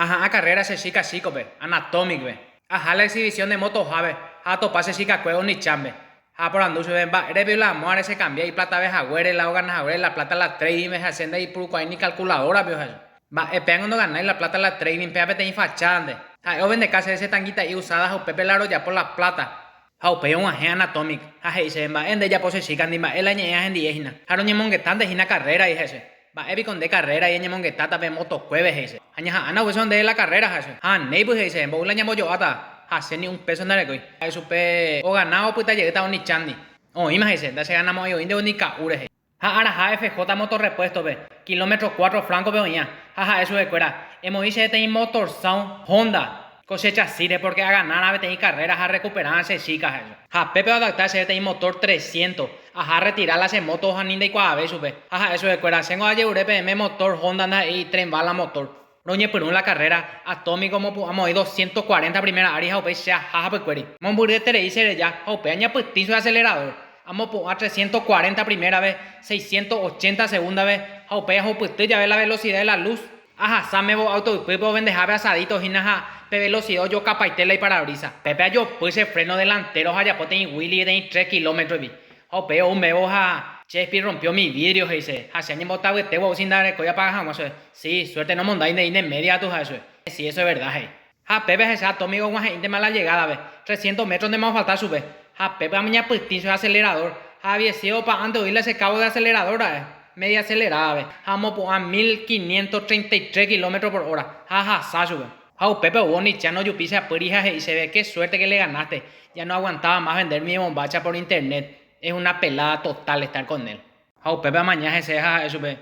Ajá, a carrera se chica chico, ve. Anatomic, ve. Ajá, la exhibición de moto, jave. A topase chica cuego ni chambe. A por andu se ven, va. Eres la muere se cambia y plata ve jagüere, la hogan jagüere, la plata la trading, me hacenda y por cual ni calculadora, vio eso. Va, pegan cuando ganáis la plata la trading, pega te infachande. O vende casa ese tanguita y usada, o pepe laro ya por la plata. Hau pe un aje anatomic. Aje se va ende ya pose chica ni ma el añe en diejina. Haro ni mongetan de hina carrera y ese. Va evi con de carrera y añe mongetata ve moto jueves ese. Aña ana hueson de la carrera ese. Ah, neighbor ese, bola llamo yo ata. Hace ni un peso nare coi. Eso pe o ganado puta llegué ta ni chandi. Oh, imagínese, da se ganamos yo inde ni caure. Ha ara ha FJ motor repuesto ve. Kilómetro 4 franco veo ya. Jaja, eso de cuera. Hemos dicho este motor sound Honda. Cosecha sire porque a ganar a tener carreras a recuperarse chicas eso. Ja, Pepe va a adaptarse a tener motor 300. Ajá, retirar las motos a ninda y cuave sube. Ajá, eso de cuera. Tengo a llevar PM motor Honda anda y tren bala motor. Roñe por la carrera atómico como hemos ido 140 primera área o sea jaja pues query. Monburguer te dice ya o peña pues tizo de acelerador. Vamos a 340 primera vez, 680 segunda vez. O peña pues ya ve la velocidad de la luz. Ajá, samebo auto puedo vender asadito hinaja pe velocidad yo capaitela y parabrisa. Pepe yo puse freno delantero allá pote en Willy de 3 kilómetros vi. O peo un mebo ja Shakespeare rompió mi vidrio dice. Hace años botado este huevo sin dar coya para jamás. Sí, suerte no mondáis de media tu eso. Sí, eso es verdad, hey. Ja Pepe es exacto, amigo, de mala llegada, ve. 300 metros de más falta sube. Ja Pepe a mañana pues tizo de acelerador. Ja había sido para antes oírle ese cabo de aceleradora, media acelerada, ve. Vamos a 1533 kilómetros por hora. Ja, sube. Ja, Pepe Boni, ya no yupise a purija y se ve qué suerte que le ganaste. Ya no aguantaba más vender mi bombacha por internet. Es una pelada total estar con él. Ja, Pepe mañana se deja eso, ve.